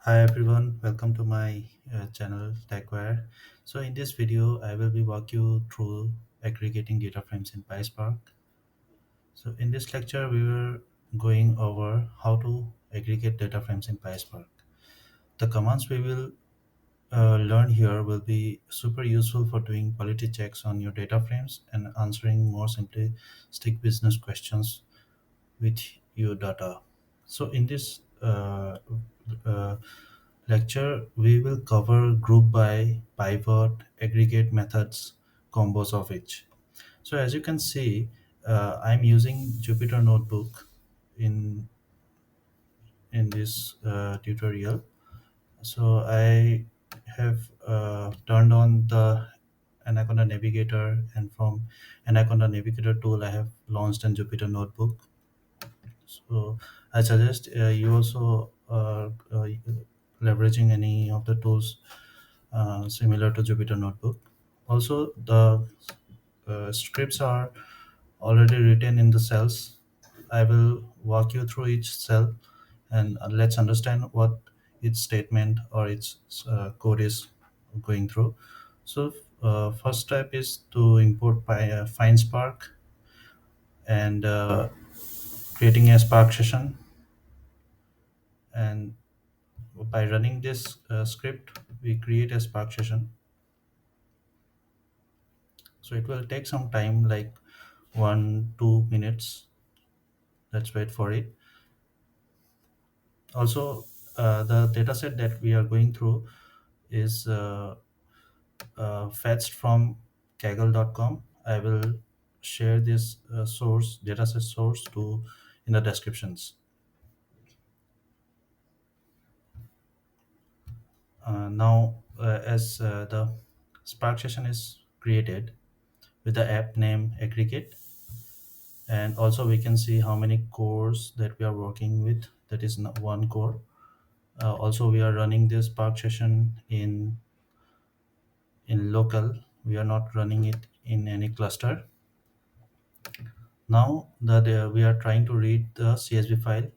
Hi everyone, welcome to my channel TechWire. So in this video, I will be walk you through aggregating data frames in PySpark. So in this lecture, we were going over how to aggregate data frames in PySpark. The commands we will learn here will be super useful for doing quality checks on your data frames and answering more simplistic business questions with your data. So in this uh, lecture, we will cover group by, pivot, aggregate methods, combos of each. So as you can see, I'm using Jupyter Notebook in in this tutorial. So I have turned on the Anaconda Navigator, and from Anaconda Navigator tool, I have launched in Jupyter Notebook. So I suggest you also leveraging any of the tools similar to Jupyter Notebook. Also, the scripts are already written in the cells. I will walk you through each cell and let's understand what its statement or its code is going through. So, first step is to import find Spark and creating a Spark session. And by running this script, we create a Spark session. So it will take some time, like 1 2 minutes. Let's wait for it. Also, the dataset that we are going through is fetched from kaggle.com. I will share this source dataset source to in the descriptions. Now, as the Spark session is created with the app name aggregate, and also we can see how many cores that we are working with. That is one core. Also, we are running this Spark session in local. We are not running it in any cluster. Now that we are trying to read the CSV file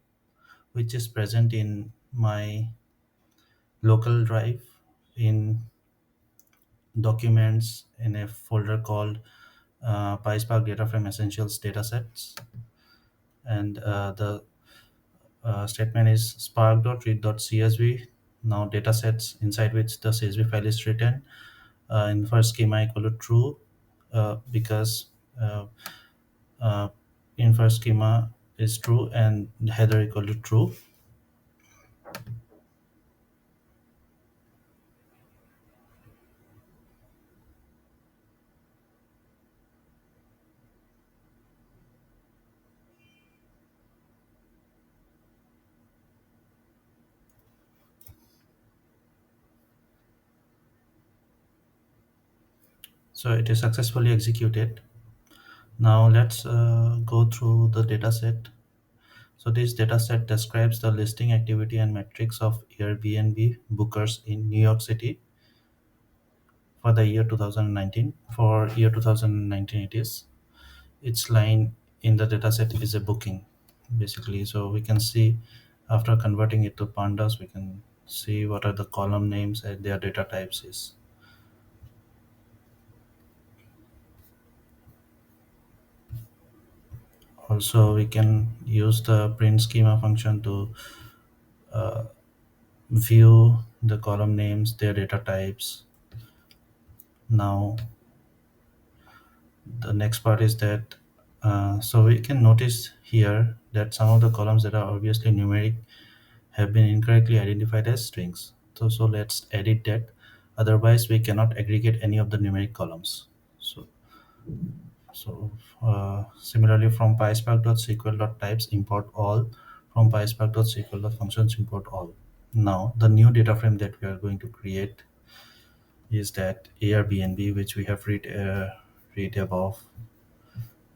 which is present in my local drive in documents in a folder called PySpark DataFrame Essentials Datasets, and the statement is spark.read.csv. Now datasets inside which the CSV file is written in first schema equal to true because uh, uh, in first schema is true and header equal to true. So it is successfully executed. Now let's go through the dataset. So this dataset describes the listing activity and metrics of Air BNB bookers in New York City for the year 2019. For year 2019, it is each line in the dataset is a booking, basically. So we can see after converting it to pandas, we can see what are the column names and their data types is. Also, we can use the print schema function to view the column names, their data types. Now, the next part is that so we can notice here that some of the columns that are obviously numeric have been incorrectly identified as strings. So let's edit that. Otherwise, we cannot aggregate any of the numeric columns. So similarly, from pyspark.sql.types import all. From pyspark.sql.functions import all. Now, the new data frame that we are going to create is that Air BNB, which we have read above,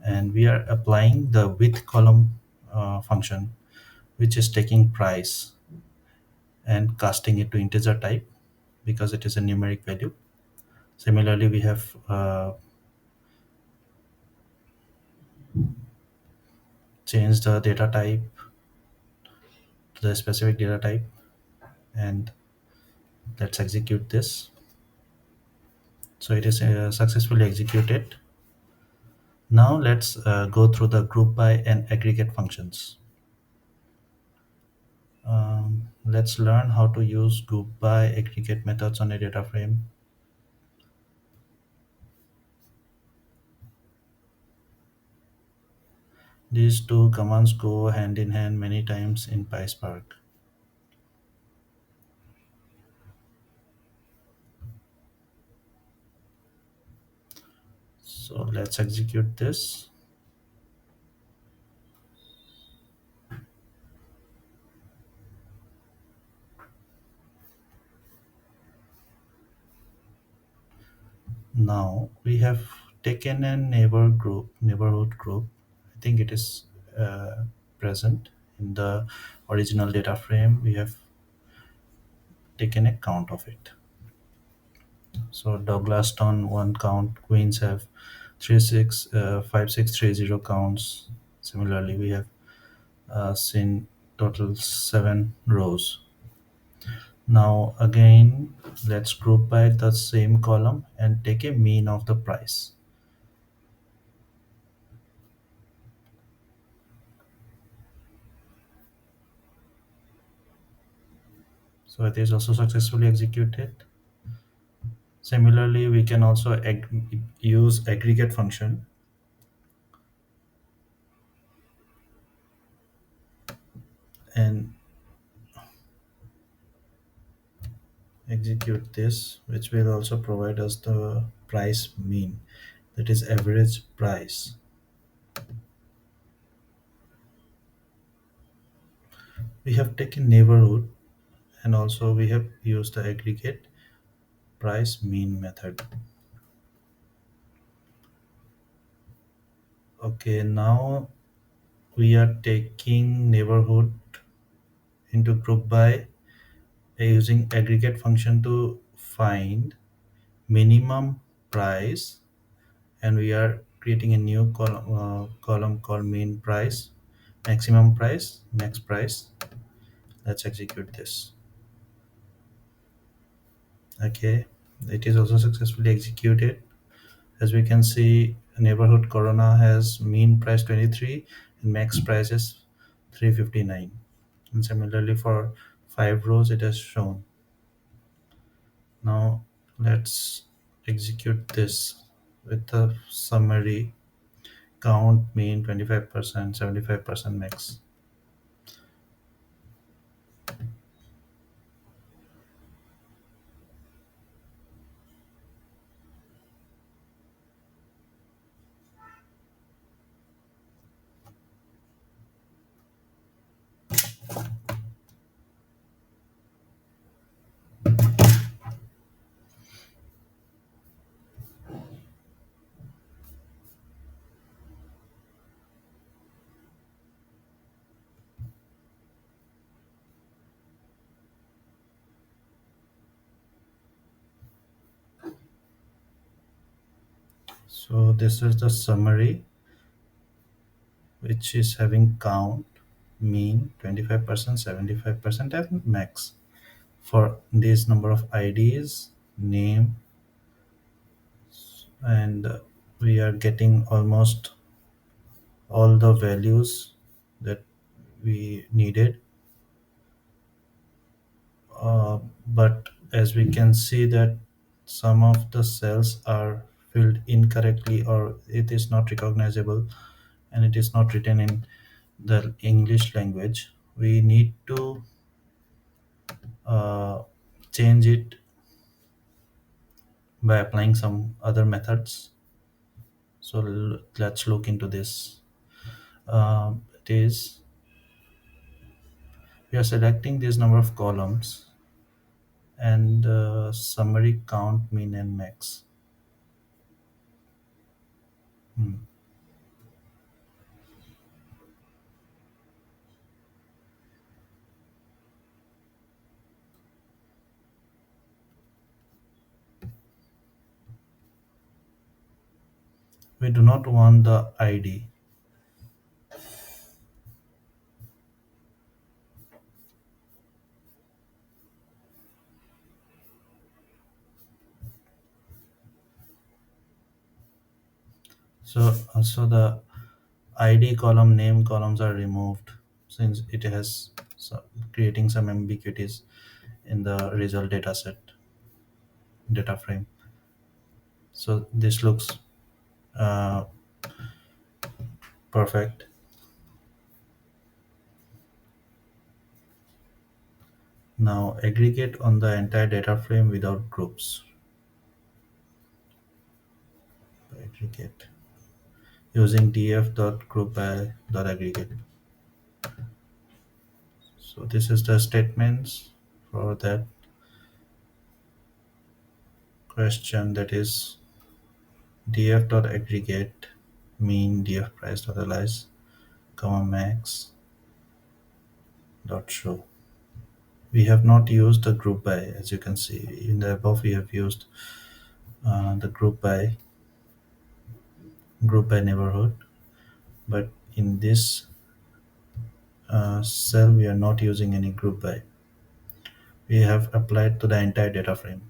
and we are applying the with column function, which is taking price and casting it to integer type because it is a numeric value. Similarly, we have changed the data type to the specific data type, and let's execute this. So it is successfully executed. Now let's go through the group by and aggregate functions. Let's learn how to use group by aggregate methods on a data frame. These two commands go hand in hand many times in PySpark. So let's execute this. Now we have taken a neighborhood group. I think it is present in the original data frame. We have taken a count of it. So Douglaston one count, Queens have 5630 counts. Similarly, we have seen total 7 rows. Now again, let's group by the same column and take a mean of the price. So it is also successfully executed. Similarly, we can also use aggregate function and execute this, which will also provide us the price mean, that is average price. We have taken neighborhood and also we have used the aggregate price mean method. Okay, now we are taking neighborhood into group by using aggregate function to find minimum price, and we are creating a new column called mean price, maximum price, max price. Let's execute this. Okay, it is also successfully executed. As we can see, neighborhood corona has mean price 23 and max price is 359, and similarly for 5 rows it has shown. Now let's execute this with the summary count, mean 25%, 75% max. So this is the summary, which is having count, mean 25%, 75% and max for this number of IDs, name, and we are getting almost all the values that we needed. But as we can see that some of the cells are filled incorrectly or it is not recognizable and it is not written in the English language, we need to uh, change it by applying some other methods. So let's look into this. It is we are selecting this number of columns and summary count, mean and max. Hmm. We do not want the ID. So also the ID column, name columns are removed since it has some, creating some ambiguities in the result dataset data frame. So this looks uh, perfect. Now aggregate on the entire data frame without groups. Aggregate using df.group by.aggregate. So this is the statements for that question, that is df.aggregate mean df price dot alias comma max dot show. We have not used the group by, as you can see in the above. We have used the group by neighborhood, but in this cell we are not using any group by. We have applied to the entire data frame.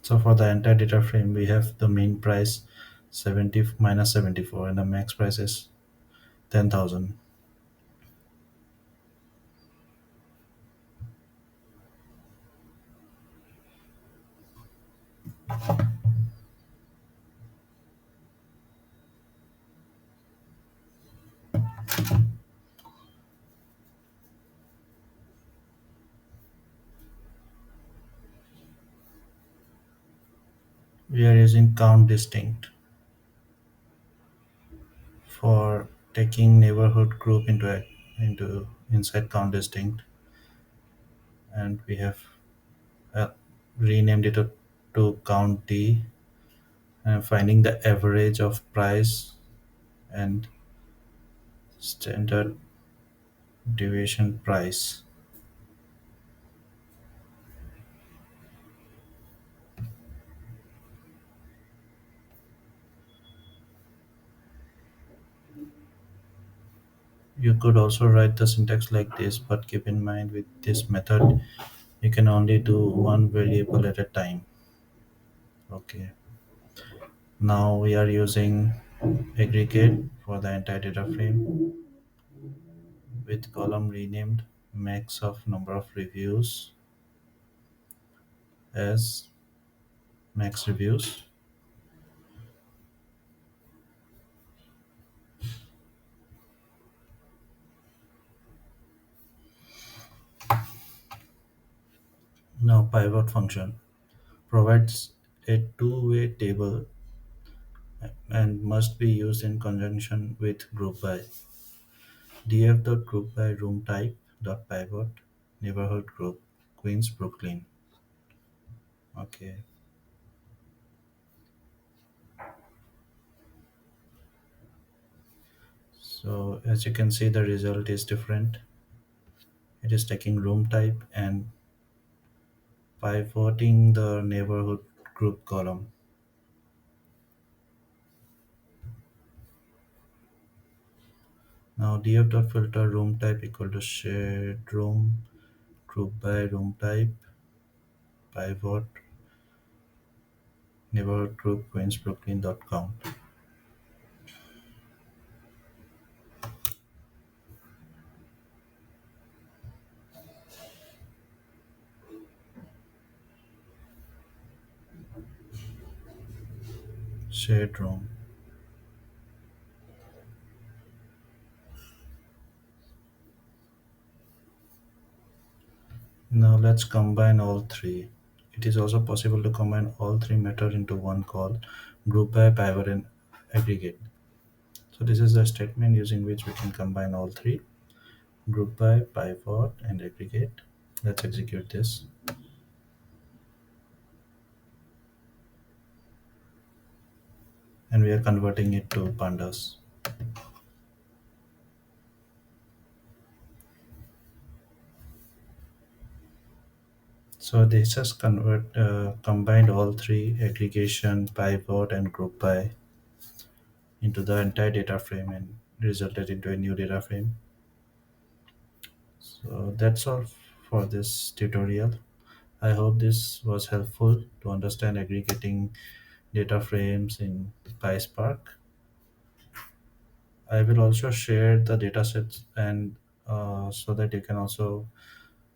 So for the entire data frame, we have the mean price 70 minus 74 and the max price is 10,000. We are using count distinct for taking neighborhood group into inside count distinct, and we have uh, renamed it to count D, and finding the average of price and standard deviation price. You could also write the syntax like this, but keep in mind with this method you can only do one variable at a time. Okay, now we are using aggregate for the entire data frame with column renamed max of number of reviews as max reviews. Now pivot function provides a two-way table and must be used in conjunction with group by. df.group by room type dot pivot neighborhood group Queens Brooklyn. Okay, so as you can see the result is different. It is taking room type and pivoting the neighborhood group column. Now df.filter room type equal to shared room group by room type pivot neighborhood group Queens Brooklyn dot count. Shared room. Now let's combine all three. It is also possible to combine all three methods into one call group by pivot and aggregate. So this is the statement using which we can combine all three group by pivot and aggregate. Let's execute this. And we are converting it to pandas. So this has combined all three aggregation, pivot, and group by into the entire data frame and resulted into a new data frame. So that's all for this tutorial. I hope this was helpful to understand aggregating data frames in PySpark. I will also share the datasets and so that you can also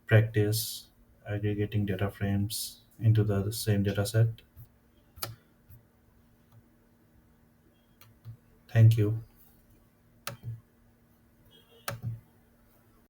practice aggregating data frames into the same dataset. Thank you.